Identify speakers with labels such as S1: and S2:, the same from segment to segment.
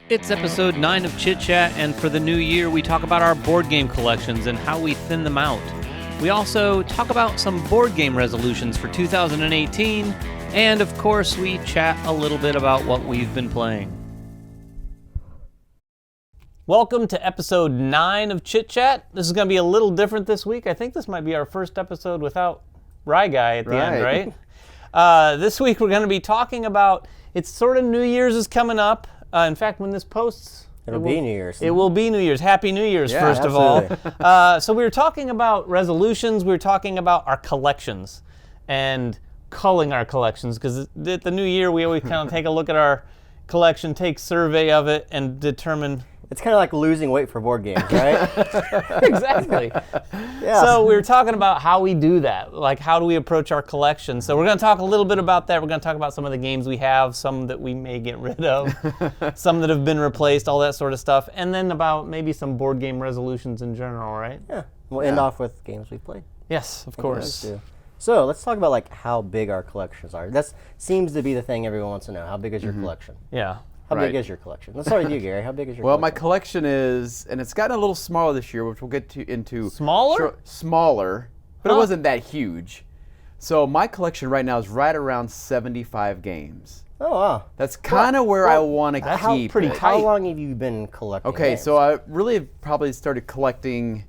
S1: It's episode 9 of Chit Chat, and for the new year, we talk about our board game collections and how we thin them out. We also talk about some board game resolutions for 2018, and of course, we chat a little bit about what we've been playing. Welcome to episode 9 of Chit Chat. This is going to be a little different this week. I think this might be our first episode without Rye Guy at the end, right? This week we're going to be talking about, it's sort of New Year's is coming up. In fact, when this posts...
S2: It'll be New Year's.
S1: It will be New Year's. Happy New Year's, first
S2: absolutely.
S1: of all. So we were talking about resolutions. We were talking about our collections and culling our collections, because at the new year, we always kind of take a look at our collection, take survey of it, and determine...
S2: It's kind of like losing weight for board games, right?
S1: Exactly.
S2: Yeah.
S1: So we were talking about how we do that, like how do we approach our collection. So we're going to talk a little bit about that. We're going to talk about some of the games we have, some that we may get rid of, some that have been replaced, all that sort of stuff, and then about maybe some board game resolutions in general, right?
S2: Yeah. We'll end off with games we've played.
S1: Yes, of course.
S2: So let's talk about like how big our collections are. That seems to be the thing everyone wants to know. How big is your collection?
S1: Yeah.
S2: How big is your collection? Let's start with you, Gary. How big is your
S3: Well,
S2: collection?
S3: my collection is, and it's gotten a little smaller this year, which we'll get into.
S1: Smaller?
S3: Smaller, but it wasn't that huge. So my collection right now is right around 75 games.
S2: Oh, wow.
S3: That's kind of where I want to keep.
S1: pretty
S3: it.
S2: How long have you been collecting
S3: Okay,
S2: games?
S3: so I really probably started collecting,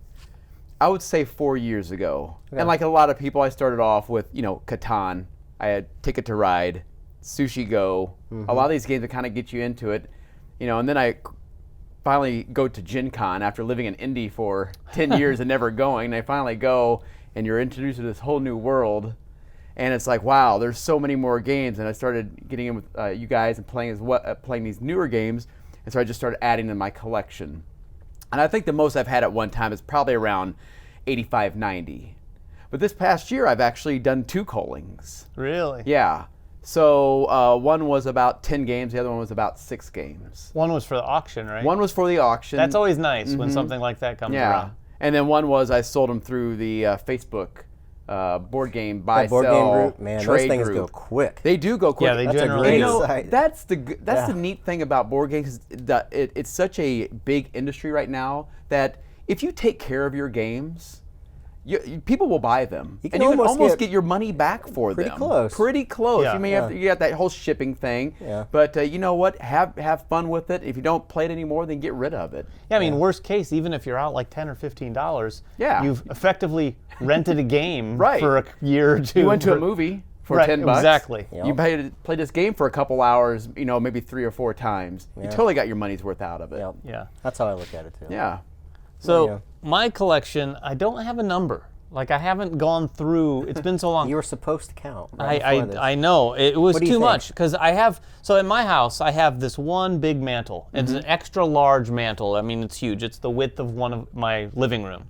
S3: I would say 4 years ago.
S2: Okay.
S3: And like a lot of people, I started off with, Catan. I had Ticket to Ride, Sushi Go, a lot of these games that kind of get you into it, and then I finally go to Gen Con after living in Indy for 10 years and never going, and I finally go, and you're introduced to this whole new world, and it's like, wow, there's so many more games, and I started getting in with you guys and playing these newer games, and so I just started adding to my collection. And I think the most I've had at one time is probably around 85, 90. But this past year, I've actually done 2 cullings.
S1: Really?
S3: Yeah. So one was about 10 games, the other one was about 6 games.
S1: One was for the auction, right?
S3: One was for the auction.
S1: That's always nice when something like that comes around.
S3: And then one was I sold them through the Facebook board game buy,
S2: board
S3: sell,
S2: game group, man, those
S3: trade
S2: things
S3: group.
S2: go quick.
S3: They do go quick.
S1: Yeah, they
S2: That's a
S1: generally
S2: great
S1: do.
S2: site.
S3: That's the neat thing about board games. It's such a big industry right now that if you take care of your games, people will buy them,
S2: You can
S3: and you can
S2: almost
S3: almost get your money back for
S2: pretty
S3: them.
S2: close.
S3: Pretty close.
S1: Yeah.
S3: You may have you got that whole shipping thing, but you know what? Have fun with it. If you don't play it anymore, then get rid of it.
S1: Yeah, I mean, worst case, even if you're out like $10 or $15,
S3: Yeah.
S1: you've effectively rented a game
S3: Right.
S1: for a year or two.
S3: You went to a movie for
S1: Right,
S3: $10.
S1: exactly.
S3: You played this game for a couple hours, maybe 3 or 4 times. You totally got your money's worth out of it.
S2: Yep.
S1: Yeah.
S2: That's how I look at it, too.
S3: Yeah.
S1: So my collection, I don't have a number. Like, I haven't gone through, it's been so long.
S2: You were supposed to count. Right before this.
S1: I know. It was
S2: What do you
S1: too
S2: think?
S1: much, because so in my house, I have this one big mantle. It's an extra large mantle. I mean, it's huge. It's the width of one of my living room.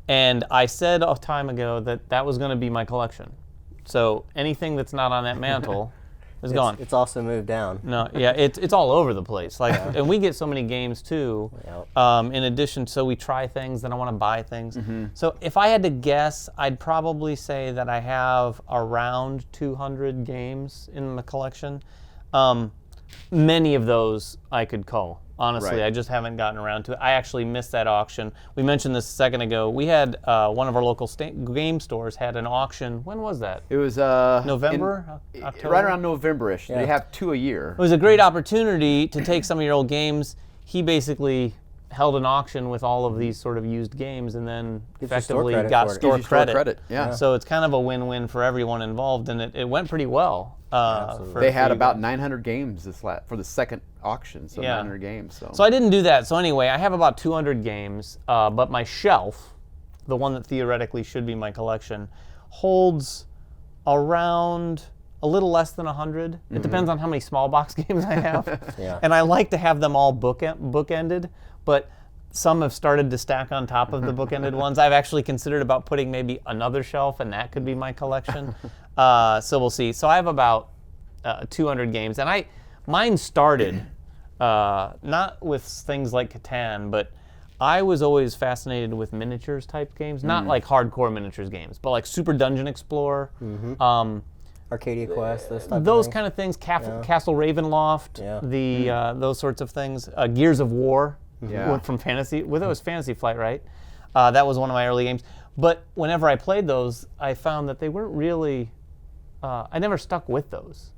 S1: And I said a time ago that was going to be my collection. So anything that's not on that mantle is gone.
S2: It's also moved down.
S1: No, yeah, it's all over the place. Like, and we get so many games too.
S2: Yep.
S1: In addition, so we try things, then I want to buy things. So if I had to guess, I'd probably say that I have around 200 games in the collection. Many of those I could cull. Honestly,
S3: Right.
S1: I just haven't gotten around to it. I actually missed that auction. We mentioned this a second ago. We had one of our local game stores had an auction. When was that?
S3: It was
S1: November? October?
S3: right around November-ish. They have 2 a year.
S1: It was a great opportunity to take some of your old games. He basically held an auction with all of these sort of used games, and then
S2: Gives you store
S1: effectively
S2: credit
S1: got
S2: for it.
S1: store
S3: Gives you store
S1: credit.
S3: credit, yeah.
S1: So it's kind of a win-win for everyone involved, and it went pretty well. For
S3: They
S1: a
S3: had
S1: few
S3: about
S1: games.
S3: 900 games for the second auction, so
S1: Yeah.
S3: 900 games.
S1: So I didn't do that. So anyway, I have about 200 games, but my shelf, the one that theoretically should be my collection, holds around a little less than 100. It depends on how many small box games I have.
S2: Yeah.
S1: And I like to have them all bookended, but some have started to stack on top of the bookended ones. I've actually considered about putting maybe another shelf, and that could be my collection. So we'll see. So I have about 200 games, and mine started not with things like Catan, but I was always fascinated with miniatures type games, not like hardcore miniatures games, but like Super Dungeon Explorer.
S2: Arcadia Quest, those type
S1: those
S2: of things.
S1: kind of things. Castle Ravenloft,
S2: Yeah.
S1: those sorts of things. Gears of War,
S3: Yeah.
S1: went from Fantasy. Well, that was Fantasy Flight, right? That was one of my early games. But whenever I played those, I found that they weren't really. I never stuck with those.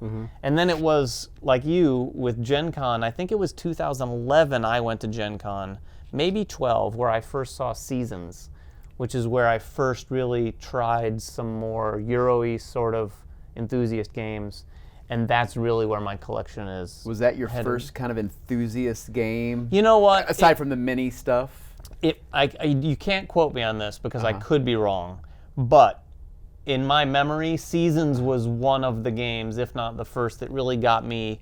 S1: And then it was like you with Gen Con. I think it was 2011 I went to Gen Con, maybe 12, where I first saw Seasons, which is where I first really tried some more Euro-y sort of enthusiast games. And that's really where my collection is.
S3: Was that your
S1: headed.
S3: first kind of enthusiast game?
S1: You know what?
S3: Aside from the mini stuff?
S1: You can't quote me on this because I could be wrong, but in my memory, Seasons was one of the games, if not the first, that really got me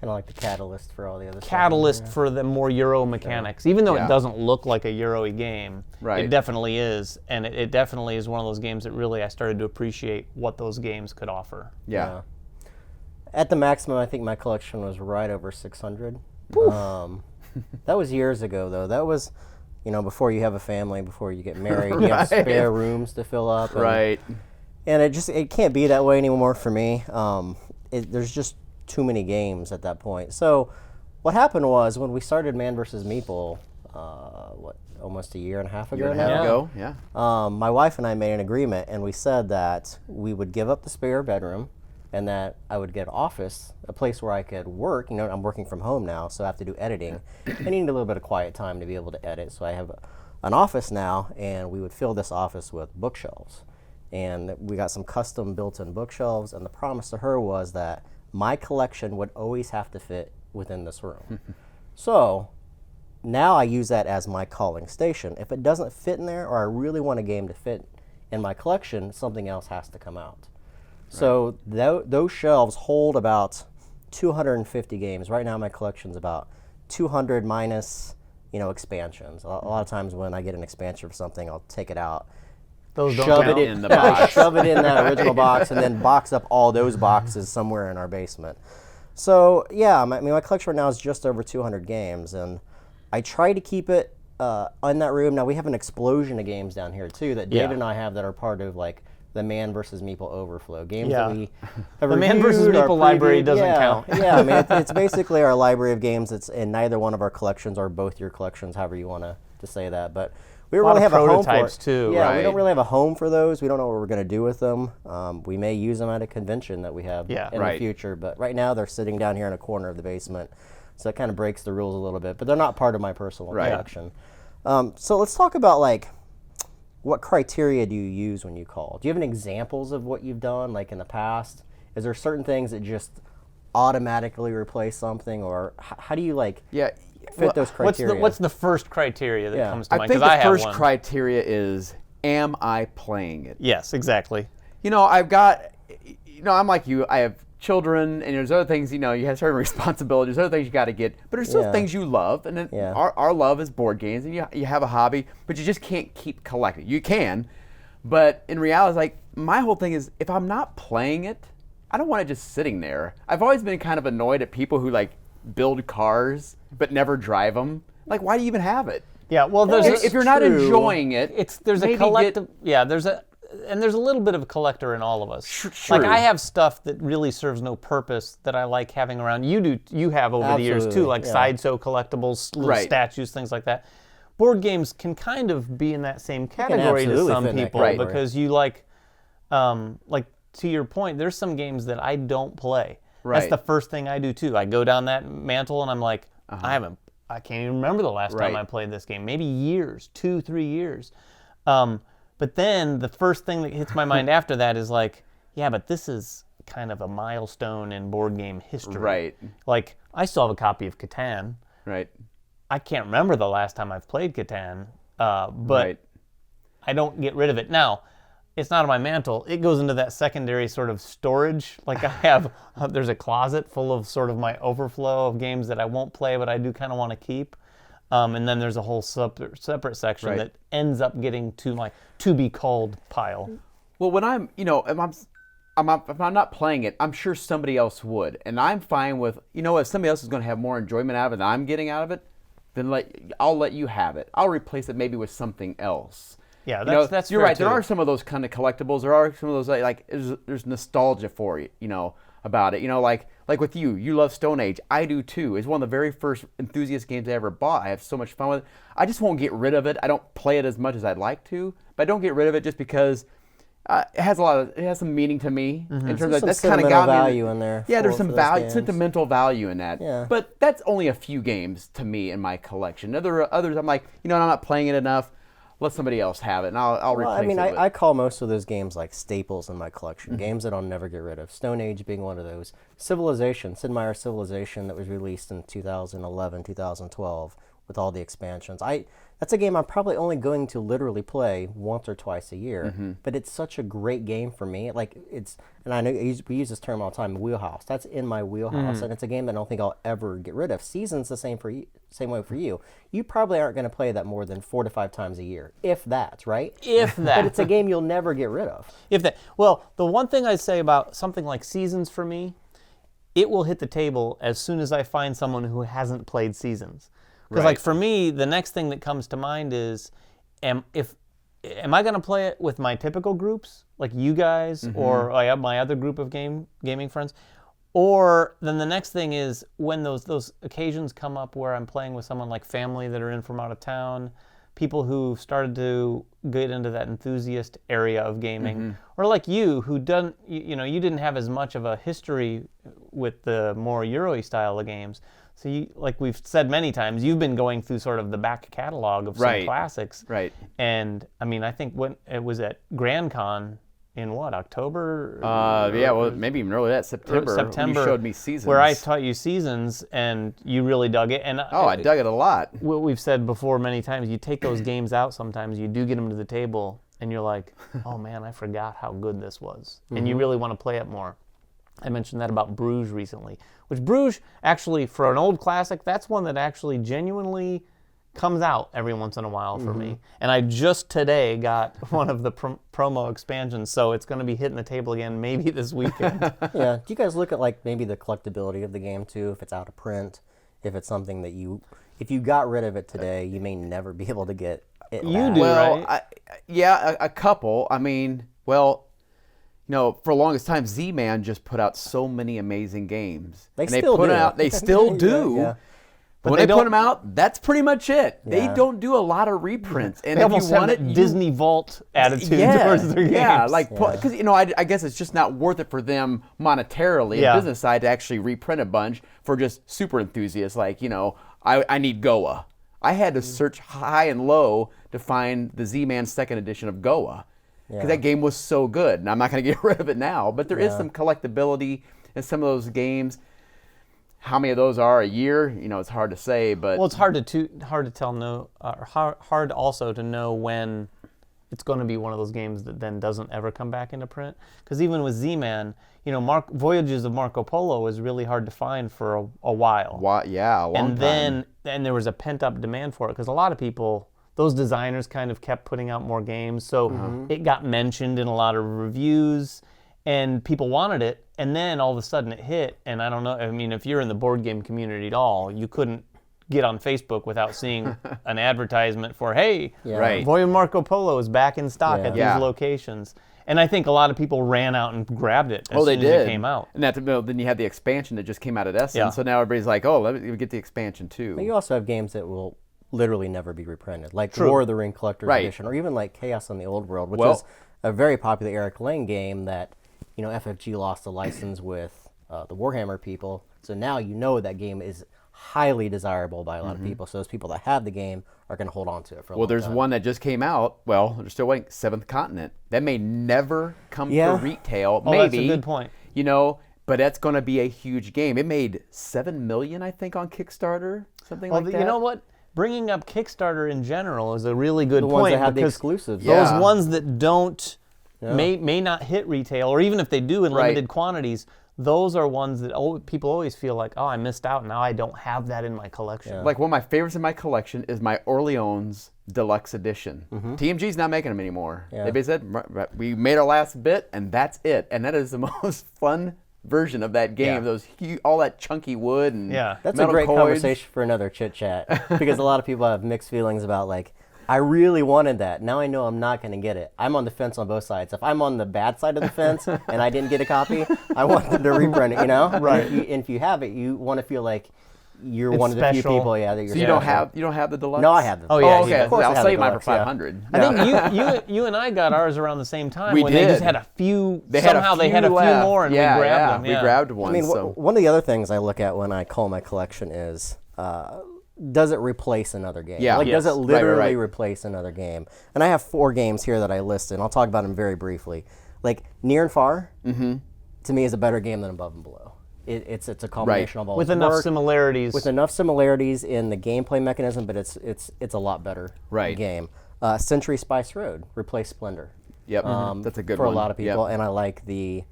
S2: Kind of like the catalyst for all the other
S1: catalyst
S2: stuff.
S1: for the more Euro mechanics. Even though
S3: Yeah.
S1: it doesn't look like a Euro-y game,
S3: Right.
S1: it definitely is, and it definitely is one of those games that really I started to appreciate what those games could offer.
S3: Yeah.
S2: At the maximum, I think my collection was right over 600. That was years ago, though. That was, before you have a family, before you get married, you have
S3: Right.
S2: spare rooms to fill up.
S3: Right.
S2: And it can't be that way anymore for me. There's just too many games at that point. So what happened was when we started Man vs. Meeple, almost a year and a half ago
S3: Year and a
S2: now?
S3: half ago, yeah.
S2: My wife and I made an agreement, and we said that we would give up the spare bedroom and that I would get an office, a place where I could work. I'm working from home now, so I have to do editing. I need a little bit of quiet time to be able to edit, so I have an office now, and we would fill this office with bookshelves. And we got some custom built-in bookshelves, and the promise to her was that my collection would always have to fit within this room. So now I use that as my calling station. If it doesn't fit in there, or I really want a game to fit in my collection, something else has to come out. So those shelves hold about 250 games. Right now my collection's about 200 minus, expansions. A lot of times when I get an expansion for something, I'll take it out,
S1: Those don't
S2: shove
S1: count.
S2: it in the box, shove it in that original box, and then box up all those boxes somewhere in our basement. So yeah, my collection right now is just over 200 games, and I try to keep it in that room. Now we have an explosion of games down here too that David and I have that are part of like the Man vs. Meeple overflow games that we have
S1: The Man vs.
S2: reviewed, or
S1: Meeple library
S2: previewed.
S1: doesn't count.
S2: Yeah, I mean it's basically our library of games. It's in neither one of our collections or both your collections, however you want to say that, but. We don't
S1: lot
S2: really
S1: of
S2: have a home for
S1: prototypes,
S2: it.
S1: too,
S2: Yeah, we
S3: right?
S2: don't really have a home for those. We don't know what we're going to do with them. We may use them at a convention that we have in
S3: Right.
S2: the future, but right now they're sitting down here in a corner of the basement, so that kind of breaks the rules a little bit. But they're not part of my personal
S3: Right.
S2: collection. So let's talk about like what criteria do you use when you call? Do you have any examples of what you've done like in the past? Is there certain things that just automatically replace something, or how do you like?
S3: Yeah.
S2: Fit those criteria.
S1: What's the first criteria that comes to
S3: I
S1: mind?
S3: think
S1: Because
S3: the
S1: I have
S3: first
S1: one.
S3: criteria is, am I playing it?
S1: Yes, exactly.
S3: I've got, I'm like you. I have children, and there's other things, you have certain responsibilities, other things you got to get, but there's still things you love, and then our love is board games, and you have a hobby, but you just can't keep collecting. You can, but in reality, it's like, my whole thing is, if I'm not playing it, I don't want it just sitting there. I've always been kind of annoyed at people who like build cars but never drive them. Like, why do you even have it?
S1: Yeah, well,
S3: If you're not enjoying it,
S1: there's a
S3: maybe
S1: collective. there's a little bit of a collector in all of us.
S3: True.
S1: Like I have stuff that really serves no purpose that I like having around. You have over the years too,
S2: Absolutely,
S1: like
S2: yeah.
S1: sideshow collectictions, little
S3: Right.
S1: statues, things like that. Board games can kind of be in that same category to
S2: absolutely
S1: some
S2: fit in that
S1: people
S2: category.
S1: because you like to your point. There's some games that I don't play. That's
S3: Right.
S1: the first thing I do too. I go down that mantle and I'm like, I can't even remember the last time
S3: Right.
S1: I played this game. Maybe years, 2-3 years. But then the first thing that hits my mind after that is like, yeah, but this is kind of a milestone in board game history.
S3: Right.
S1: Like, I still have a copy of Catan.
S3: Right.
S1: I can't remember the last time I've played Catan, but
S3: Right.
S1: I don't get rid of it. Now, it's not on my mantle. It goes into that secondary sort of storage. Like I have, there's a closet full of sort of my overflow of games that I won't play, but I do kind of want to keep. And then there's a whole separate section
S3: Right.
S1: that ends up getting to my to be called pile.
S3: Well, when I'm, if I'm not playing it, I'm sure somebody else would, and I'm fine with, if somebody else is going to have more enjoyment out of it than I'm getting out of it, then I'll let you have it. I'll replace it maybe with something else.
S1: Yeah,
S3: You know,
S1: that's
S3: you're
S1: fair,
S3: right. There
S1: too.
S3: are some of those kind of collectibles. There are some of those like there's nostalgia for you, about it. Like with you love Stone Age. I do too. It's one of the very first enthusiast games I ever bought. I have so much fun with it. I just won't get rid of it. I don't play it as much as I'd like to, but I don't get rid of it just because it has some meaning to me in terms
S2: There's
S3: of
S2: some
S3: that's kind of
S2: sentimental
S3: got me.
S2: value in there
S3: Yeah, there's
S2: for
S3: some
S2: those
S3: value,
S2: games.
S3: sentimental value in that.
S2: Yeah.
S3: But that's only a few games to me in my collection. Others, I'm like, I'm not playing it enough. Let somebody else have it, and I'll
S2: Well,
S3: replace
S2: I mean,
S3: it.
S2: I call most of those games like staples in my collection, games that I'll never get rid of. Stone Age being one of those. Civilization, Sid Meier's Civilization that was released in 2011, 2012 with all the expansions. That's a game I'm probably only going to literally play once or twice a year, but it's such a great game for me. Like and I know we use this term all the time, wheelhouse. That's in my wheelhouse, and it's a game that I don't think I'll ever get rid of. Season's the same way for you. You probably aren't going to play that more than 4 to 5 times a year, if that, right?
S1: If that.
S2: But it's a game you'll never get rid of.
S1: If that. Well, the one thing I'd say about something like Seasons for me, it will hit the table as soon as I find someone who hasn't played Seasons. Because like for me, the next thing that comes to mind is, am I going to play it with my typical groups, like you guys, or I have my other group of gaming friends? Or then the next thing is when those occasions come up where I'm playing with someone like family that are in from out of town, people who started to get into that enthusiast area of gaming, or like you who you didn't have as much of a history with the more Euro-y style of games. So you, like we've said many times, you've been going through sort of the back catalog of some classics.
S3: Right.
S1: And I mean, I think when it was at Grand Con in October?
S3: Well, maybe even earlier that September. When you showed me Seasons.
S1: Where I taught you Seasons, and you really dug it. And
S3: I dug it a lot.
S1: What we've said before many times, you take those games out sometimes, you do get them to the table, and you're like, oh man, I forgot how good this was. And you really want to play it more. I mentioned that about Bruges recently, which Bruges, actually, for an old classic, that's one that actually genuinely comes out every once in a while for me. And I just today got one of the promo expansions, so it's going to be hitting the table again maybe this weekend.
S2: Yeah. Do you guys look at like maybe the collectability of the game too? If it's out of print, if it's something that if you got rid of it today, you may never be able to get it
S1: You
S2: back.
S1: do,
S3: Well,
S1: right?
S3: a couple. I mean, well, for the longest time, Z-Man just put out so many amazing games.
S2: They
S3: And
S2: still
S3: put
S2: do.
S3: out. They still do.
S2: Yeah.
S3: But when
S1: they
S3: they put
S1: don't-
S3: them out, that's pretty much it. They
S2: Yeah.
S3: don't do a lot of reprints. And
S1: They
S3: if
S1: almost
S3: you want
S1: have
S3: it,
S1: that Disney Vault attitude
S3: yeah,
S1: towards their games.
S3: yeah, like because I guess it's just not worth it for them monetarily,
S1: Yeah.
S3: and business side, to actually reprint a bunch for just super enthusiasts. Like I need Goa. I had to search high and low to find the Z-Man second edition of Goa because that game was so good, and I'm not going to get rid of it now. But there is some collectability in some of those games. How many of those are a year? It's hard to say, but
S1: Well, it's hard to tell. Hard also to know when it's going to be one of those games that then doesn't ever come back into print. Because even with Z-Man, Voyages of Marco Polo was really hard to find for a while.
S3: a long
S1: And
S3: time.
S1: then there was a pent up demand for it because a lot of people, those designers kind of kept putting out more games, so it got mentioned in a lot of reviews, and people wanted it. And then all of a sudden it hit, and I don't know. I mean, if you're in the board game community at all, you couldn't get on Facebook without seeing an advertisement for, hey,
S3: Right.
S1: Voyage Marco Polo is back in stock at
S3: Yeah.
S1: these locations. And I think a lot of people ran out and grabbed it as
S3: They
S1: soon as
S3: did.
S1: it came out.
S3: And then you had the expansion that just came out at Essen.
S1: Yeah.
S3: So now everybody's like, oh, let me get the expansion too.
S2: But you also have games that will literally never be reprinted, like
S1: True.
S2: War of the Ring Collector's
S3: Right.
S2: Edition, or even like Chaos on the Old World, which
S3: Well-
S2: was a very popular Eric Lang game that FFG lost the license with the Warhammer people. So now that game is highly desirable by a lot of people. So those people that have the game are going to hold on to it for a
S3: Well,
S2: long
S3: there's
S2: time.
S3: one that just came out. Well, they're still waiting. Seventh Continent. That may never come
S2: Yeah.
S3: to retail.
S1: Oh,
S3: Maybe.
S1: that's a good point.
S3: But that's going to be a huge game. It made $7 million, I think, on Kickstarter. Something
S1: Well,
S3: like that.
S1: you know what? Bringing up Kickstarter in general is a really good
S2: The
S1: point.
S2: ones that have the
S1: because
S2: exclusives.
S1: Those
S3: Yeah.
S1: ones that don't may not hit retail, or even if they do in
S3: Right.
S1: limited quantities, those are ones that people always feel like, oh, I missed out. Now I don't have that in my collection.
S3: Like one of my favorites in my collection is my Orleans Deluxe Edition. TMG's not making them anymore.
S2: Yeah.
S3: They basically said, we made our last bit, and that's it. And that is the most fun version of that game.
S1: Yeah.
S3: All that chunky wood and
S1: Yeah.
S2: That's a
S3: metal
S2: great
S3: coins.
S2: conversation for another chit chat because a lot of people have mixed feelings about like I really wanted that. Now I know I'm not going to get it. I'm on the fence on both sides. If I'm on the bad side of the fence and I didn't get a copy, I want them to reprint it, you know?
S1: Right.
S2: And if you have it, you want to feel like you're
S1: It's
S2: one of the few
S1: special.
S2: people, that you're
S3: So you don't have the deluxe?
S2: No, I have them.
S1: Oh, yeah,
S3: okay.
S2: of course I
S3: I'll
S2: have
S3: save
S2: the
S3: mine for
S2: deluxe, yeah.
S3: 500.
S1: I think you and I got ours around the same time.
S3: We
S1: when
S3: did.
S1: They just had a few.
S3: They
S1: somehow they had a few
S3: left.
S1: more, and
S3: yeah,
S1: we grabbed
S3: yeah.
S1: them.
S3: We grabbed one.
S2: I mean,
S3: so.
S2: one of the other things I look at when I cull my collection is, does it replace another game?
S3: Yeah.
S2: Like, does
S3: Yes.
S2: it literally
S3: Right.
S2: replace another game? And I have 4 games here that I listed, and I'll talk about them very briefly. Like, Near and Far, to me, is a better game than Above and Below. It's a combination of all
S1: With
S2: its
S1: enough
S2: work,
S1: similarities.
S2: with enough similarities in the gameplay mechanism, but it's a lot better
S3: Right.
S2: game. Century Spice Road replaced Splendor.
S3: Yep. That's a good
S2: for
S3: one.
S2: a lot of people,
S3: Yep.
S2: and I like the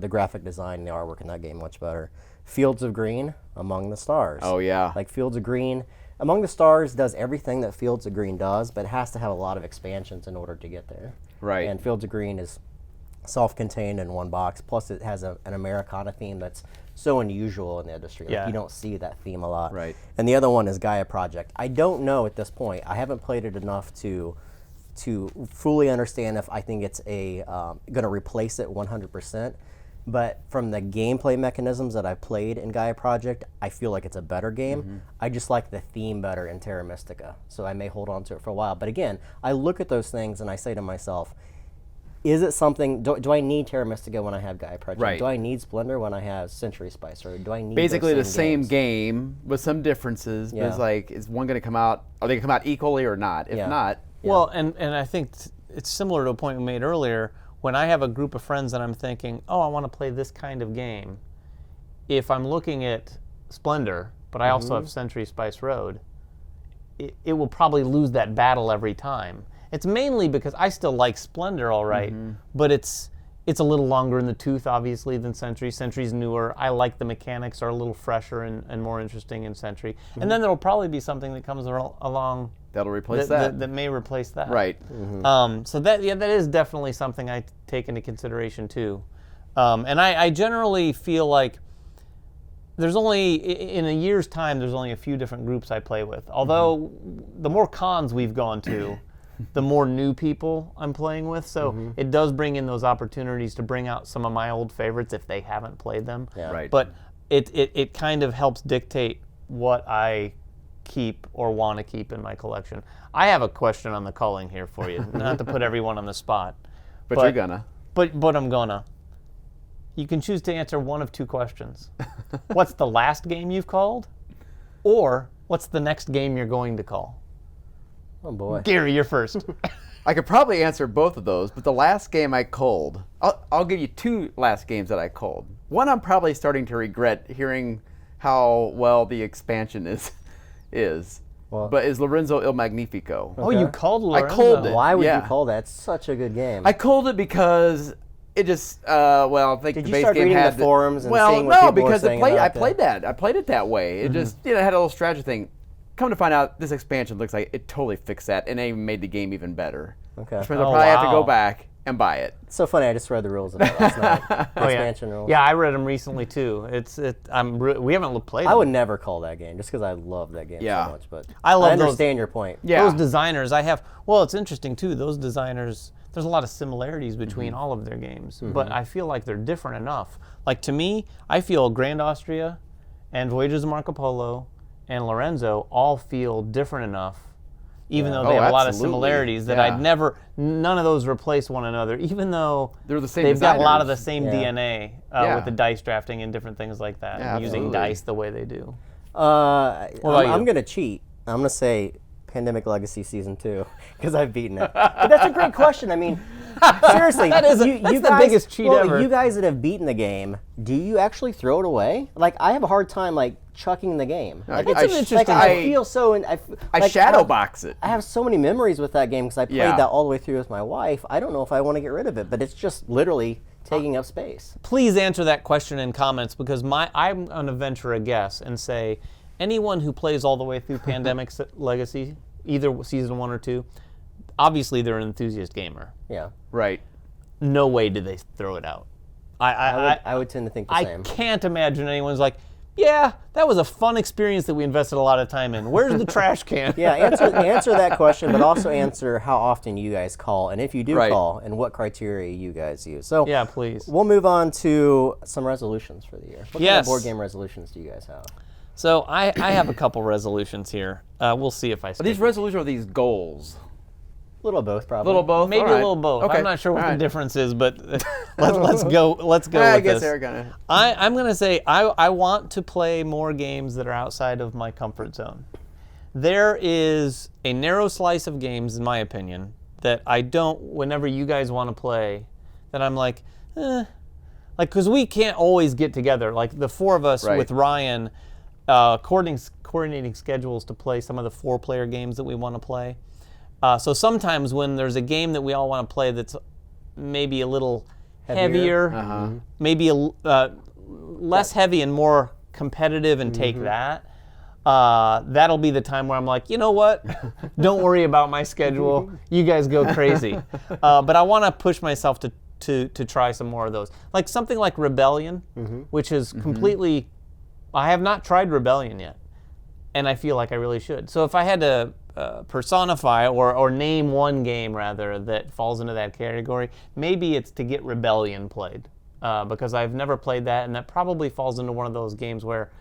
S2: graphic design, the artwork in that game much better. Fields of Green, Among the Stars.
S3: Oh, yeah.
S2: Like Fields of Green, Among the Stars does everything that Fields of Green does, but it has to have a lot of expansions in order to get there.
S3: Right.
S2: And Fields of Green is self-contained in one box. Plus, it has an Americana theme that's so unusual in the industry. Like,
S1: Yeah.
S2: you don't see that theme a lot.
S3: Right.
S2: And the other one is Gaia Project. I don't know at this point. I haven't played it enough to fully understand if I think it's going to replace it 100%. But from the gameplay mechanisms that I've played in Gaia Project, I feel like it's a better game. I just like the theme better in Terra Mystica, so I may hold on to it for a while. But again, I look at those things and I say to myself, is it something, do I need Terra Mystica when I have Gaia Project?
S3: Right.
S2: Do I need Splendor when I have Century Spice? Or do I need
S3: Basically the
S2: those
S3: same
S2: games?
S3: game with some differences. But
S2: Yeah.
S3: it's like, is one going to come out? Are they going to come out equally or not? If
S2: Yeah.
S3: not,
S1: Well, and I think it's similar to a point we made earlier. When I have a group of friends and I'm thinking, oh, I want to play this kind of game, if I'm looking at Splendor, but I also have Century Spice Road, it will probably lose that battle every time. It's mainly because I still like Splendor all right, but it's a little longer in the tooth, obviously, than Century. Century's newer. I like the mechanics are a little fresher and more interesting in Century. And then there will probably be something that comes along
S3: that'll replace that.
S1: that may replace that.
S3: Right.
S1: So that is definitely something I take into consideration too. And I generally feel like there's only, in a year's time, there's only a few different groups I play with. Although the more cons we've gone to, the more new people I'm playing with. So it does bring in those opportunities to bring out some of my old favorites if they haven't played them.
S2: Yeah.
S3: Right.
S1: But it kind of helps dictate what I keep or want to keep in my collection. I have a question on the culling here for you, not to put everyone on the spot.
S3: But you're gonna.
S1: But I'm gonna. You can choose to answer one of 2 questions. What's the last game you've called? Or what's the next game you're going to call?
S2: Oh boy.
S1: Gary, you're first.
S3: I could probably answer both of those, but the last game I culled, I'll give you 2 last games that I culled. One I'm probably starting to regret hearing how well the expansion is.
S2: Well-
S3: But is Lorenzo Il Magnifico.
S1: Oh, you called Lorenzo.
S3: culled it.
S2: Why would
S3: Yeah.
S2: you call that? It's such a good game.
S3: I culled it because it just, I think
S2: Did
S3: the
S2: you
S3: base
S2: start
S3: game
S2: reading
S3: had
S2: the forums and
S3: well,
S2: seeing what
S3: no,
S2: people were
S3: because
S2: saying
S3: I
S2: about
S3: played that. I played it that way. It just, had a little strategy thing. Come to find out, this expansion looks like it totally fixed that, and it even made the game even better.
S2: Okay.
S3: Which means I'll
S1: Oh,
S3: probably have to
S1: wow.
S3: go back and buy it.
S2: It's so funny. I just read the rules of that last night. The
S1: Oh, yeah.
S2: expansion rules.
S1: Yeah, I read them recently too. We haven't played them.
S2: I would never call that game just because I love that game
S3: Yeah.
S2: so much. But
S1: I love those-
S2: understand your point.
S3: Yeah.
S1: Those designers it's interesting too, those designers, there's a lot of similarities between all of their games, but I feel like they're different enough. Like to me, I feel Grand Austria and Voyages of Marco Polo and Lorenzo all feel different enough, even though they have a lot of
S3: absolutely.
S1: similarities that
S3: Yeah.
S1: none of those replace one another, even though
S3: They're the same
S1: they've got a lot of the
S3: designers.
S1: same
S2: Yeah.
S1: DNA
S3: Yeah.
S1: with the dice drafting and different things like that,
S3: Yeah,
S1: and using
S3: absolutely.
S1: dice the way they do.
S2: I'm
S1: about you?
S2: going to cheat. I'm going to say Pandemic Legacy Season 2 because I've beaten it. But that's a great question. I mean, seriously.
S1: That's the biggest cheat ever.
S2: You guys that have beaten the game, do you actually throw it away? Like, I have a hard time, like, chucking the game. Like,
S3: It's an interesting-
S2: Like, I feel so...
S3: I shadow box it.
S2: I have so many memories with that game because I played
S3: Yeah.
S2: that all the way through with my wife. I don't know if I want to get rid of it, but it's just literally taking up space.
S1: Please answer that question in comments because I'm going to venture a guess and say anyone who plays all the way through Pandemic Legacy, either season 1 or 2, obviously they're an enthusiast gamer.
S2: Yeah.
S3: Right.
S1: No way do they throw it out.
S2: I would tend to think the
S1: I
S2: same.
S1: can't imagine anyone's like, yeah, that was a fun experience that we invested a lot of time in. Where's the trash can?
S2: Yeah, answer that question, but also answer how often you guys call, and if you do
S3: Right.
S2: call, and what criteria you guys use. So
S1: Yeah, please.
S2: we'll move on to some resolutions for the year. What kind
S1: Yes.
S2: of board game resolutions do you guys have?
S1: So I have a couple resolutions here. We'll see if I
S3: Are
S1: stick
S3: these resolutions or these goals?
S2: A little of both, probably.
S3: Little both.
S1: Maybe
S3: All
S1: a
S3: right.
S1: little both.
S3: Okay.
S1: I'm not sure what
S3: All
S1: the
S3: right.
S1: difference is, but let's go. Let's go
S3: I
S1: with
S3: guess
S1: this.
S3: they're gonna.
S1: I'm gonna say I want to play more games that are outside of my comfort zone. There is a narrow slice of games, in my opinion, that I don't. Whenever you guys want to play, that I'm like, because we can't always get together. Like the four of us
S3: Right.
S1: with Ryan, coordinating schedules to play some of the 4-player games that we want to play. So sometimes when there's a game that we all want to play that's maybe a little heavier, maybe less heavy and more competitive, and take that, that'll be the time where I'm like, you know what? Don't worry about my schedule. You guys go crazy. But I want to push myself to try some more of those. Like something like Rebellion, which is completely... I have not tried Rebellion yet, and I feel like I really should. So if I had to personify or name one game, rather, that falls into that category, maybe it's to get Rebellion played, because I've never played that, and that probably falls into one of those games where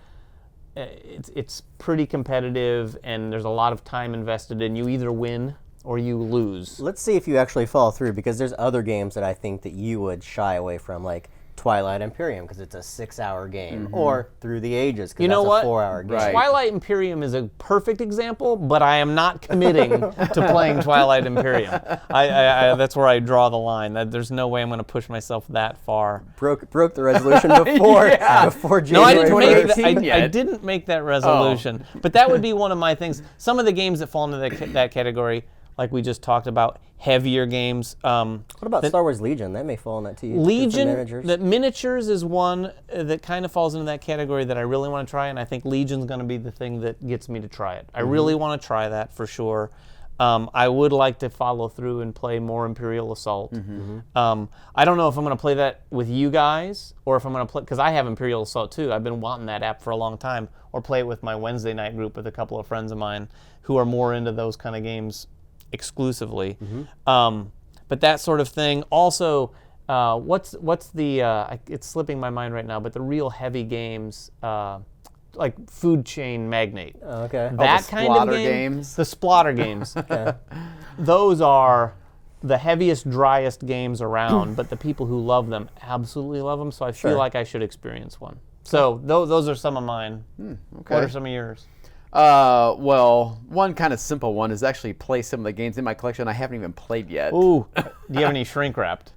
S1: it's pretty competitive, and there's a lot of time invested, and you either win or you lose.
S2: Let's see if you actually follow through, because there's other games that I think that you would shy away from, like Twilight Imperium, because it's a 6-hour game, or Through the Ages, because that's a 4-hour game.
S3: Right.
S1: Twilight Imperium is a perfect example, but I am not committing to playing Twilight Imperium. That's where I draw the line. There's no way I'm going to push myself that far.
S2: Broke the resolution before before
S1: No, I
S2: January.
S1: didn't make
S3: 2018
S1: that. I
S3: yet.
S1: didn't make that resolution. But that would be one of my things. Some of the games that fall into that category, like we just talked about, heavier games.
S2: What about Star Wars Legion? That may fall in that too.
S1: Legion,
S2: miniatures.
S1: the miniatures is one that kind of falls into that category that I really want to try, and I think Legion's going to be the thing that gets me to try it. I really want to try that for sure. I would like to follow through and play more Imperial Assault. I don't know if I'm going to play that with you guys, or if I'm going to play, because I have Imperial Assault too. I've been wanting that app for a long time, or play it with my Wednesday night group with a couple of friends of mine who are more into those kind of games exclusively. But that sort of thing. Also, what's the it's slipping my mind right now, but the real heavy games, like Food Chain Magnate.
S2: Oh, okay.
S1: That
S3: the
S1: kind of
S3: Splotter
S1: game,
S3: games?
S1: the Splotter games. Those are the heaviest, driest games around, but the people who love them absolutely love them, so I feel like I should experience one. So those are some of mine.
S3: Okay.
S1: What are some of yours?
S3: Well, one kind of simple one is actually play some of the games in my collection I haven't even played yet.
S1: Ooh, do you have any shrink wrapped?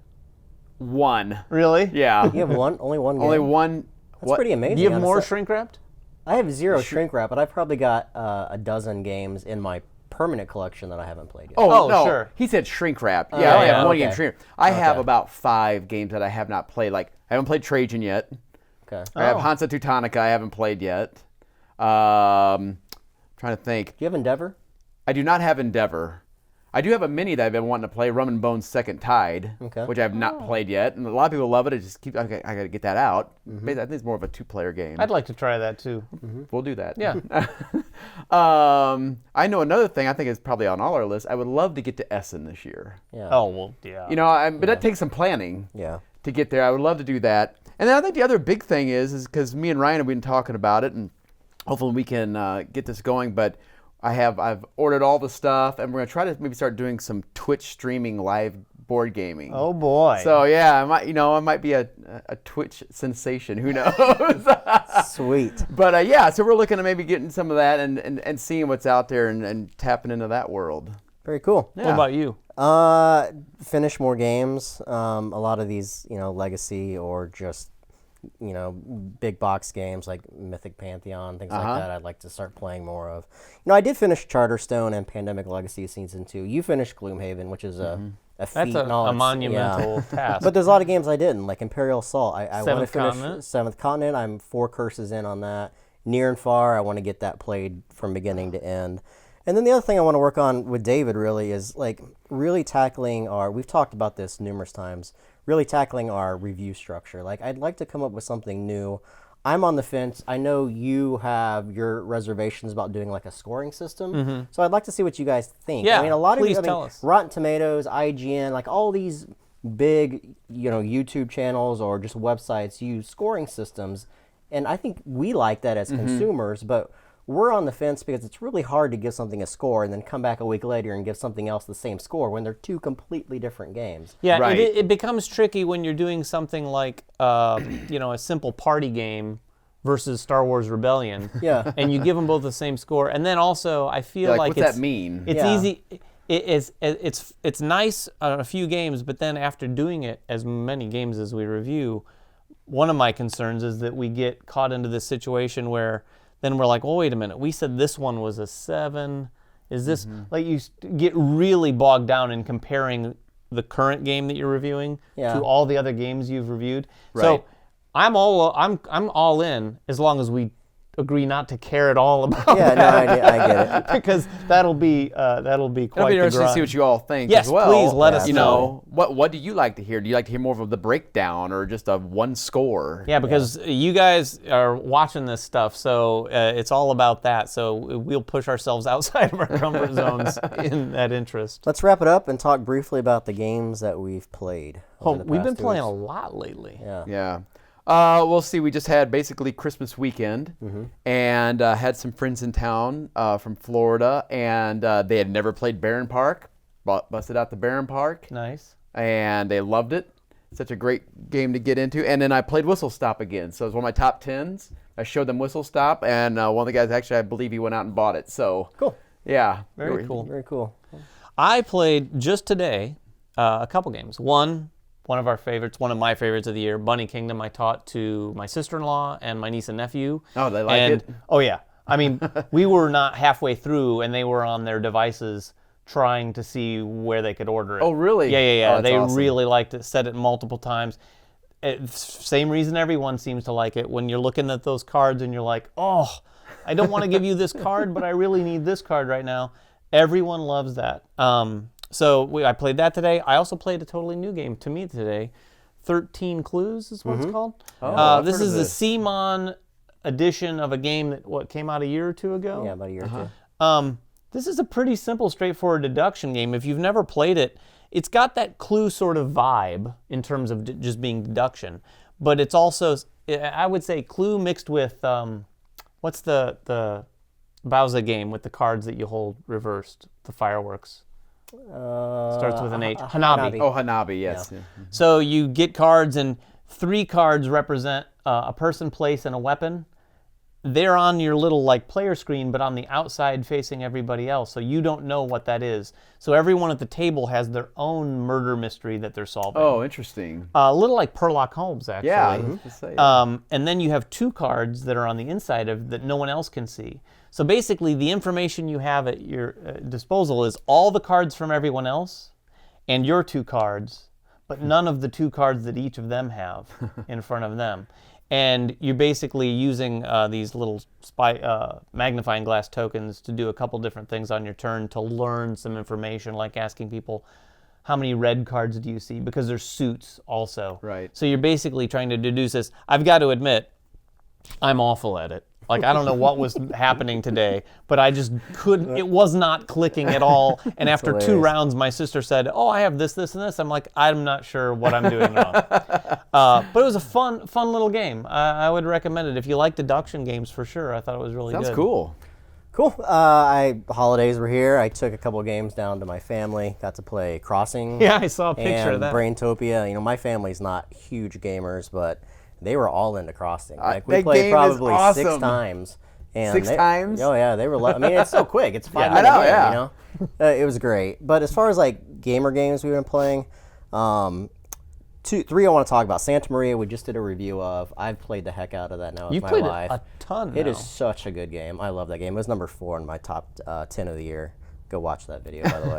S3: One.
S1: Really?
S3: Yeah.
S2: You have only one game?
S3: Only one.
S2: That's pretty amazing.
S1: Do you have more
S2: honestly.
S1: shrink wrapped?
S2: I have 0 shrink wrap, but I've probably got a dozen games in my permanent collection that I haven't played yet.
S3: Oh,
S1: Oh,
S3: no.
S1: sure.
S3: He said shrink wrap. Yeah,
S1: yeah,
S3: I only have
S1: yeah.
S3: one game
S2: Okay.
S3: shrink. I have
S2: Okay.
S3: about 5 games that I have not played. Like, I haven't played Trajan yet.
S2: Okay.
S3: I have
S1: Oh.
S3: Hansa Teutonica I haven't played yet. Trying to think.
S2: Do you have Endeavor?
S3: I do not have Endeavor. I do have a mini that I've been wanting to play, Rum and Bones Second Tide,
S2: Okay.
S3: which I have not played yet. And a lot of people love it. I just keep, I got to get that out. I think it's more of a 2-player game.
S1: I'd like to try that too.
S3: We'll do that.
S1: Yeah.
S3: I know another thing I think is probably on all our lists. I would love to get to Essen this year.
S2: Yeah.
S1: Oh, well, yeah.
S3: You know, but that takes some planning
S2: Yeah.
S3: to get there. I would love to do that. And then I think the other big thing is because me and Ryan have been talking about it, and hopefully we can get this going. But I've ordered all the stuff, and we're gonna try to maybe start doing some Twitch streaming live board gaming.
S1: Oh, boy.
S3: So yeah, I might be a Twitch sensation. Who knows?
S2: Sweet.
S3: But yeah, so we're looking at maybe getting some of that and seeing what's out there and tapping into that world.
S2: Very cool.
S1: What about you?
S2: Finish more games. A lot of these, legacy or just, big box games like Mythic Pantheon, things like that. I'd like to start playing more of. I did finish Charterstone and Pandemic Legacy Season 2. You finished Gloomhaven, which is a feat.
S1: That's
S2: and all
S1: a
S2: its-
S1: monumental task.
S2: But there's a lot of games I didn't, like Imperial Assault. I want to
S1: Seventh
S2: finish
S1: Continent?
S2: Seventh Continent. I'm 4 curses in on that. Near and Far, I want to get that played from beginning to end. And then the other thing I want to work on with David really is like really tackling we've talked about this numerous times, really tackling our review structure. Like I'd like to come up with something new I'm on the fence. I know you have your reservations about doing like a scoring system. So I'd like to see what you guys think.
S1: Yeah,
S2: I mean, a lot
S1: please
S2: of
S1: tell us.
S2: Rotten Tomatoes, IGN, like all these big, YouTube channels or just websites use scoring systems, and I think we like that as consumers, but we're on the fence because it's really hard to give something a score and then come back a week later and give something else the same score when they're two completely different games.
S1: Yeah,
S3: Right.
S1: it becomes tricky when you're doing something like, a simple party game versus Star Wars Rebellion.
S2: Yeah.
S1: And you give them both the same score. And then also, I feel
S3: Like,
S1: like
S3: what's that mean?
S1: It's
S2: Yeah.
S1: easy. It's nice on a few games, but then after doing it as many games as we review, one of my concerns is that we get caught into this situation where then we're like, well, wait a minute, we said this one was a 7. Is this, like, you get really bogged down in comparing the current game that you're reviewing to all the other games you've reviewed.
S3: Right.
S1: So I'm all in as long as we agree not to care at all about
S2: Yeah, no, I get it.
S1: because that'll be quite
S3: It'll be
S1: the
S3: interesting to
S1: grind.
S3: see what you all think
S1: Yes,
S3: as well.
S1: please let us
S3: You
S1: know.
S3: what do you like to hear? Do you like to hear more of the breakdown or just a one score?
S1: Yeah, because you guys are watching this stuff, so it's all about that. So we'll push ourselves outside of our comfort zones in that interest.
S2: Let's wrap it up and talk briefly about the games that we've played. over the
S1: We've been
S2: past 2
S1: playing a
S2: weeks.
S1: lot lately.
S2: Yeah.
S3: Yeah. We'll see. We just had basically Christmas weekend and had some friends in town from Florida, and they had never played Barron Park. Busted out the Barron Park,
S1: Nice.
S3: and they loved it. Such a great game to get into. And then I played Whistle Stop again. So it was one of my top 10s. I showed them Whistle Stop, and one of the guys, actually, I believe he went out and bought it. So,
S2: Cool.
S3: yeah.
S1: Very cool.
S2: Very cool.
S1: I played just today a couple games. One of our favorites, one of my favorites of the year, Bunny Kingdom. I taught to my sister-in-law and my niece and nephew.
S3: Oh, they like it?
S1: Oh, yeah. I mean, we were not halfway through, and they were on their devices trying to see where they could order it.
S3: Oh, really?
S1: Yeah.
S3: Oh, that's
S1: they
S3: awesome.
S1: really liked it, said it multiple times. Same reason everyone seems to like it. When you're looking at those cards and you're like, oh, I don't want to give you this card, but I really need this card right now. Everyone loves that. So I played that today. I also played a totally new game to me today. 13 Clues is what it's called.
S3: I've
S1: This
S3: heard of
S1: is the
S3: this.
S1: CMON edition of a game that came out a year or two ago.
S2: Yeah, about a year or 2.
S1: This is a pretty simple, straightforward deduction game. If you've never played it, it's got that Clue sort of vibe in terms of just being deduction. But it's also, I would say, Clue mixed with, what's the Bowser game with the cards that you hold reversed, the fireworks? Starts with an H. Hanabi.
S3: Oh, Hanabi, yes. Yeah.
S1: So you get cards, and 3 cards represent a person, place, and a weapon. They're on your little player screen, but on the outside facing everybody else, so you don't know what that is. So everyone at the table has their own murder mystery that they're solving.
S3: Oh, interesting.
S1: A little like Sherlock Holmes, actually.
S3: Yeah. I was gonna say, yeah.
S1: And then you have 2 cards that are on the inside of that no one else can see. So basically, the information you have at your disposal is all the cards from everyone else and your 2 cards, but none of the 2 cards that each of them have in front of them. And you're basically using these little magnifying glass tokens to do a couple different things on your turn to learn some information, like asking people, how many red cards do you see? Because there's suits also.
S3: Right.
S1: So you're basically trying to deduce this. I've got to admit, I'm awful at it. Like, I don't know what was happening today, but I just couldn't, it was not clicking at all. And after 2
S2: hilarious.
S1: rounds, my sister said, oh, I have this, this, and this. I'm like, I'm not sure what I'm doing wrong. But it was a fun little game. I would recommend it. If you like deduction games, for sure. I thought it was really good.
S3: Sounds cool.
S2: Cool. Holidays were here. I took a couple games down to my family. Got to play Crossing.
S1: Yeah, I saw a picture
S2: and
S1: of that.
S2: Braintopia. My family's not huge gamers, but they were all into Crossing. Like, we
S3: that
S2: played
S3: game is
S2: probably 6
S3: awesome.
S2: times. And
S3: 6 times?
S2: Oh yeah, they were. I mean, it's so quick. It's 5
S3: Yeah, I
S2: minute
S3: know,
S2: game,
S3: yeah.
S2: It was great. But as far as gamer games we've been playing, 3 I want to talk about. Santa Maria, we just did a review of. I've played the heck out of that now with
S1: You've
S2: my
S1: played
S2: life.
S1: it a ton
S2: It
S1: now.
S2: is such a good game. I love that game. It was number 4 in my top 10 of the year. Go watch that video, by the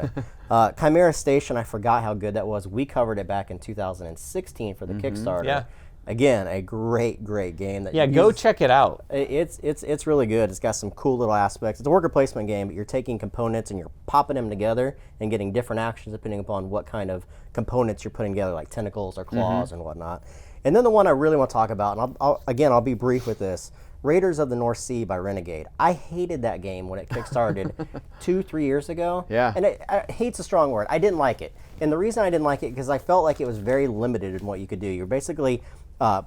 S2: way. Chimera Station, I forgot how good that was. We covered it back in 2016 for the Kickstarter.
S1: Yeah.
S2: Again, a great game. That
S1: Yeah, go check it out.
S2: It's really good. It's got some cool little aspects. It's a worker placement game, but you're taking components and you're popping them together and getting different actions depending upon what kind of components you're putting together, like tentacles or claws and whatnot. And then the one I really want to talk about, and I'll be brief with this, Raiders of the North Sea by Renegade. I hated that game when it kickstarted 2-3 years ago.
S3: Yeah.
S2: And hate's a strong word. I didn't like it. And the reason I didn't like it because I felt like it was very limited in what you could do. You're basically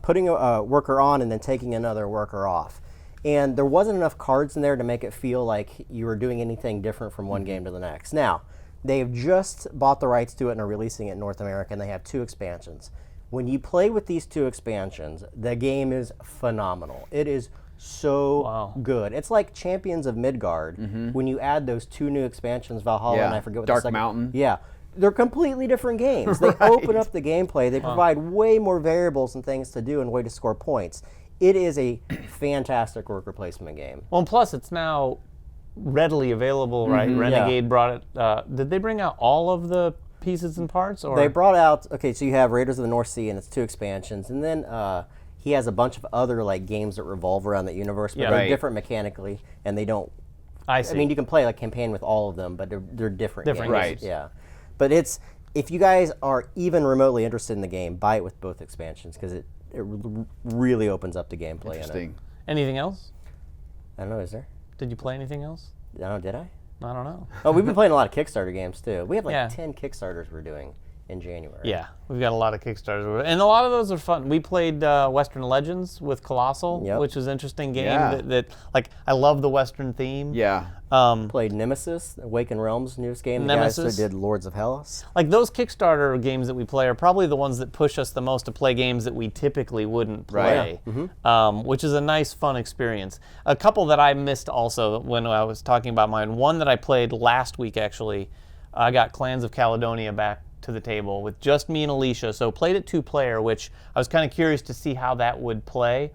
S2: putting a worker on and then taking another worker off. And there wasn't enough cards in there to make it feel like you were doing anything different from one game to the next. Now, they've just bought the rights to it and are releasing it in North America, and they have 2 expansions. When you play with these 2 expansions, the game is phenomenal. It is so good. It's like Champions of Midgard when you add those 2 new expansions, Valhalla and I forget what
S3: Dark
S2: the second.
S3: Mountain.
S2: Yeah. They're completely different games. They open up the gameplay. They provide way more variables and things to do and way to score points. It is a fantastic worker placement game.
S1: Well, and plus it's now readily available, right? Renegade brought it. Did they bring out all of the pieces and parts? Or
S2: They brought out, so you have Raiders of the North Sea and it's 2 expansions. And then he has a bunch of other like games that revolve around that universe, but they're different mechanically, and they don't.
S1: I see.
S2: I mean, you can play like campaign with all of them, but they're different.
S1: Different
S2: games.
S3: games.
S2: Yeah, but if you guys are even remotely interested in the game, buy it with both expansions because it really opens up the gameplay.
S3: Interesting.
S1: Anything else?
S2: I don't know. Is there?
S1: Did you play anything else?
S2: I don't know. Did I?
S1: I don't know.
S2: Oh, we've been playing a lot of Kickstarter games too. We have like
S1: Yeah.
S2: 10 Kickstarters we're doing in January.
S1: Yeah, we've got a lot of Kickstarters, and a lot of those are fun. We played Western Legends with Colossal, which was an interesting game.
S3: Yeah.
S1: That like I love the Western theme.
S3: Yeah.
S2: Played Nemesis, Awakened Realms, newest game. The
S1: Nemesis.
S2: guys that did Lords of Hellas.
S1: Like those Kickstarter games that we play are probably the ones that push us the most to play games that we typically wouldn't play, which is a nice, fun experience. A couple that I missed also when I was talking about mine. One that I played last week actually. I got Clans of Caledonia back to the table with just me and Alicia. So played it 2-player, which I was kind of curious to see how that would play.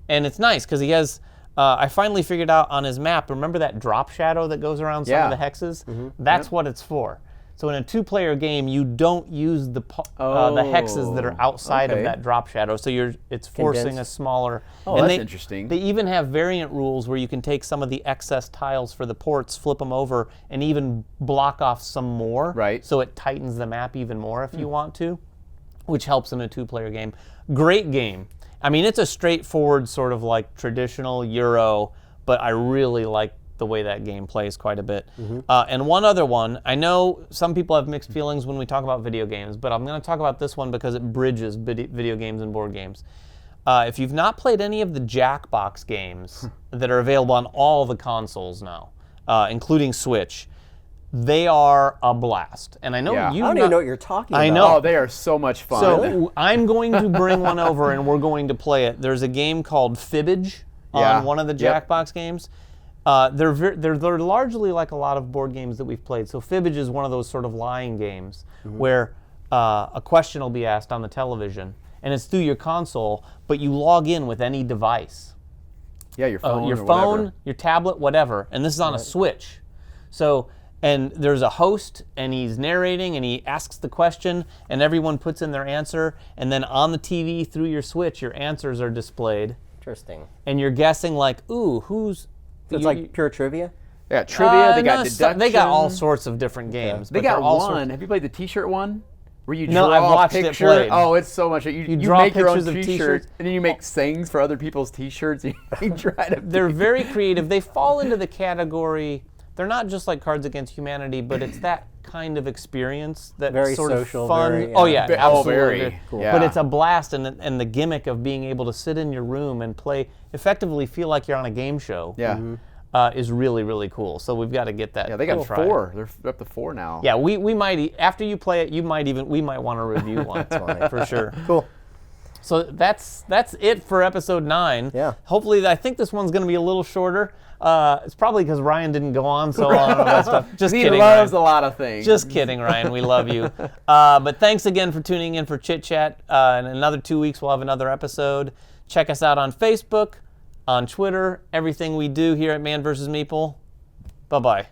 S1: And it's nice because he has. I finally figured out on his map, remember that drop shadow that goes around some of the hexes? That's what it's for. So in a 2-player game, you don't use the hexes that are outside of that drop shadow. So it's forcing a smaller.
S3: Oh,
S1: and
S3: that's interesting.
S1: They even have variant rules where you can take some of the excess tiles for the ports, flip them over, and even block off some more.
S3: Right.
S1: So it tightens the map even more if you want to, which helps in a 2-player game. Great game. I mean, it's a straightforward sort of like traditional Euro, but I really like the way that game plays quite a bit. And one other one, I know some people have mixed feelings when we talk about video games, but I'm going to talk about this one because it bridges video games and board games. If you've not played any of the Jackbox games that are available on all the consoles now, including Switch, they are a blast. And I know
S3: Yeah.
S1: you
S2: I don't even know what you're talking about.
S1: I know.
S3: Oh, they are so much fun.
S1: So I'm going to bring one over and we're going to play it. There's a game called Fibbage on one of the Jackbox games. They're largely like a lot of board games that we've played. So Fibbage is one of those sort of lying games where a question will be asked on the television and it's through your console, but you log in with any device.
S3: Yeah, your phone.
S1: Your
S3: or
S1: phone,
S3: whatever.
S1: your tablet, whatever. And this is on a Switch. So, and there's a host and he's narrating and he asks the question and everyone puts in their answer. And then on the TV through your Switch, your answers are displayed.
S2: Interesting.
S1: And you're guessing like, ooh, who's...
S2: So it's like pure trivia?
S3: Yeah, trivia. They got
S1: no,
S3: deduction.
S1: They got all sorts of different games.
S3: They
S1: but
S3: got
S1: they're all
S3: one.
S1: sorts-
S3: Have you played the T-shirt one? Where you
S1: No,
S3: draw
S1: I've watched
S3: a
S1: it
S3: picture.
S1: played.
S3: Oh, it's so much. You
S1: draw
S3: make your own
S1: pictures of
S3: T-shirts,
S1: T-shirts.
S3: and then you make sayings for other people's T-shirts. And you try to.
S1: They're very creative. They fall into the category... They're not just like Cards Against Humanity, but it's that kind of experience that
S2: Very
S1: sort
S2: social,
S1: of fun.
S2: very,
S1: Oh yeah,
S3: Oh,
S1: absolutely.
S3: very. Cool.
S1: But
S3: Yeah.
S1: it's a blast, and the gimmick of being able to sit in your room and play, effectively feel like you're on a game show.
S3: Yeah.
S1: Is really, really cool. So we've got to get that.
S3: Yeah, they got
S1: and try it.
S3: 4. They're up to 4 now.
S1: Yeah, we might after you play it, we might want to review one for sure.
S2: Cool.
S1: So that's it for episode 9.
S2: Yeah.
S1: Hopefully, I think this one's going to be a little shorter. It's probably because Ryan didn't go on so long and all that stuff. Just
S3: He
S1: kidding,
S3: loves
S1: Ryan.
S3: a lot of things.
S1: Just kidding, Ryan. We love you. But thanks again for tuning in for Chit Chat. In another 2 weeks, we'll have another episode. Check us out on Facebook, on Twitter, everything we do here at Man vs. Meeple. Bye-bye.